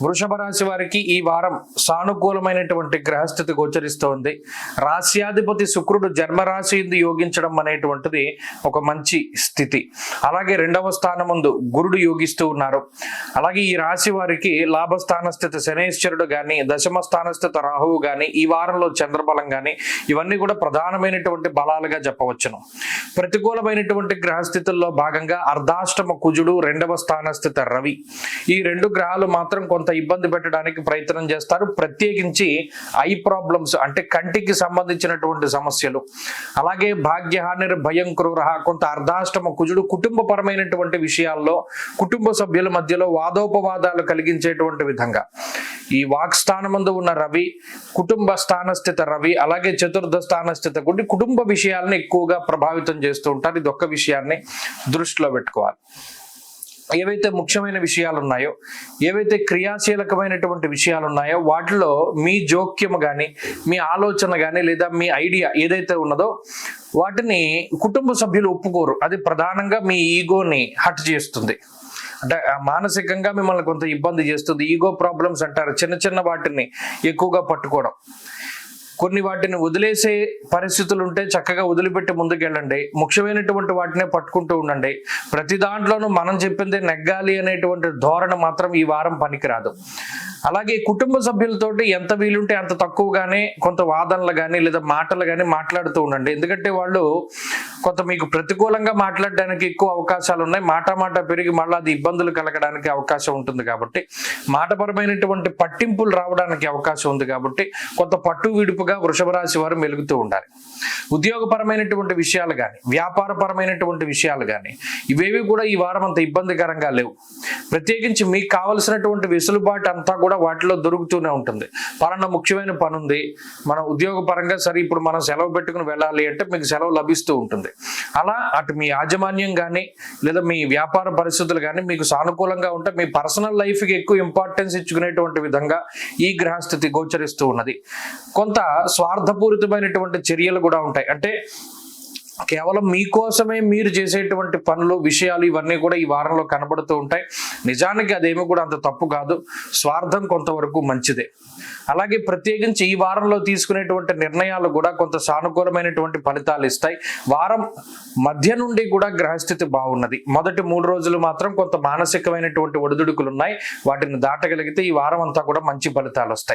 వృషభ రాశి వారికి ఈ వారం సానుకూలమైనటువంటి గ్రహస్థితి గోచరిస్తోంది. రాశ్యాధిపతి శుక్రుడు జన్మరాశి యందు యోగించడం అనేటువంటిది ఒక మంచి స్థితి. అలాగే రెండవ స్థానం ముందు గురుడు యోగిస్తూ ఉన్నారు. అలాగే ఈ రాశి వారికి లాభస్థాన స్థితి శనేశ్వరుడు గాని, దశమ స్థాన స్థితి రాహువు గాని, ఈ వారంలో చంద్రబలం గాని, ఇవన్నీ కూడా ప్రధానమైనటువంటి బలాలుగా చెప్పవచ్చును. ప్రతికూలమైనటువంటి గ్రహస్థితుల్లో భాగంగా అర్ధాష్టమ కుజుడు, రెండవ స్థాన స్థితి రవి, ఈ రెండు గ్రహాలు మాత్రం కొంత ఇబ్బంది పెట్టడానికి ప్రయత్నం చేస్తారు. ప్రత్యేకించి ఐ ప్రాబ్లమ్స్ అంటే కంటికి సంబంధించినటువంటి సమస్యలు, అలాగే భాగ్యహాని భయం క్రూర, కొంత అర్ధాష్టమ కుజుడు కుటుంబపరమైనటువంటి విషయాల్లో కుటుంబ సభ్యుల మధ్యలో వాదోపవాదాలు కలిగించేటువంటి విధంగా ఈ వాక్ స్థానమందు ఉన్న రవి, కుటుంబ స్థాన స్థితి రవి, అలాగే చతుర్థ స్థాన స్థితి కూడా కుటుంబ విషయాలను ఎక్కువగా ప్రభావితం చేస్తూ ఉంటారు. ఇది ఒక్క విషయాన్ని దృష్టిలో పెట్టుకోవాలి. ఏవైతే ముఖ్యమైన విషయాలు ఉన్నాయో, ఏవైతే క్రియాశీలకమైనటువంటి విషయాలు ఉన్నాయో వాటిలో మీ జోక్యం కానీ, మీ ఆలోచన కానీ, లేదా మీ ఐడియా ఏదైతే ఉన్నదో వాటిని కుటుంబ సభ్యులు ఒప్పుకోరు. అది ప్రధానంగా మీ ఈగోని హట్ చేస్తుంది. అంటే మానసికంగా మిమ్మల్ని కొంత ఇబ్బంది చేస్తుంది. ఈగో ప్రాబ్లమ్స్ అంటారు. చిన్న చిన్న వాటిని ఎక్కువగా పట్టుకోవడం, కొన్ని వాటిని వదిలేసే పరిస్థితులు ఉంటే చక్కగా వదిలిపెట్టి ముందుకెళ్ళండి. ముఖ్యమైనటువంటి వాటినే పట్టుకుంటూ ఉండండి. ప్రతి దాంట్లోనూ మనం చెప్పిందే నెగ్గాలి అనేటువంటి ధోరణి మాత్రం ఈ వారం పనికిరాదు. అలాగే కుటుంబ సభ్యులతోటి ఎంత వీలుంటే అంత తక్కువగానే కొంత వాదనలు కానీ లేదా మాటలు కానీ మాట్లాడుతూ ఉండండి. ఎందుకంటే వాళ్ళు కొంత మీకు ప్రతికూలంగా మాట్లాడడానికి ఎక్కువ అవకాశాలు ఉన్నాయి. మాట పెరిగి మళ్ళీ అది ఇబ్బందులు కలగడానికి అవకాశం ఉంటుంది. కాబట్టి మాటపరమైనటువంటి పట్టింపులు రావడానికి అవకాశం ఉంది. కాబట్టి కొంత పట్టు విడుపుగా వృషభ రాశి వారు మెలుగుతూ ఉండాలి. ఉద్యోగపరమైనటువంటి విషయాలు కానీ, వ్యాపారపరమైనటువంటి విషయాలు కానీ, ఇవేవి కూడా ఈ వారం అంత ఇబ్బందికరంగా లేవు. ప్రత్యేకించి మీకు కావలసినటువంటి వెసులుబాటు అంతా కూడా వాటిలో దొరుకుతూనే ఉంటుంది. పలానా ముఖ్యమైన పని ఉంది, మన ఉద్యోగపరంగా సరే ఇప్పుడు మనం సెలవు పెట్టుకుని వెళ్ళాలి అంటే మీకు సెలవు లభిస్తూ ఉంటుంది. అలా అటు మీ యాజమాన్యం కానీ లేదా మీ వ్యాపార పరిస్థితులు కానీ మీకు సానుకూలంగా ఉంటే మీ పర్సనల్ లైఫ్కి ఎక్కువ ఇంపార్టెన్స్ ఇచ్చుకునేటువంటి విధంగా ఈ గ్రహస్థితి గోచరిస్తూ ఉన్నది. కొంత స్వార్థపూరితమైనటువంటి చర్యలు కూడా ఉంటాయి. అంటే కేవలం మీకోసమే మీరు చేసేటువంటి పనులు, విషయాలు ఇవన్నీ కూడా ఈ వారంలో కనబడుతూ ఉంటాయి. నిజానికి అదేమీ కూడా అంత తప్పు కాదు. స్వార్థం కొంతవరకు మంచిదే. అలాగే ప్రత్యేకించి ఈ వారంలో తీసుకునేటువంటి నిర్ణయాలు కూడా కొంత సానుకూలమైనటువంటి ఫలితాలు ఇస్తాయి. వారం మధ్య నుండి కూడా గ్రహస్థితి బాగున్నది. మొదటి 3 రోజులు మాత్రం కొంత మానసికమైనటువంటి ఒడిదుడుకులు ఉన్నాయి. వాటిని దాటగలిగితే ఈ వారం అంతా కూడా మంచి ఫలితాలు వస్తాయి.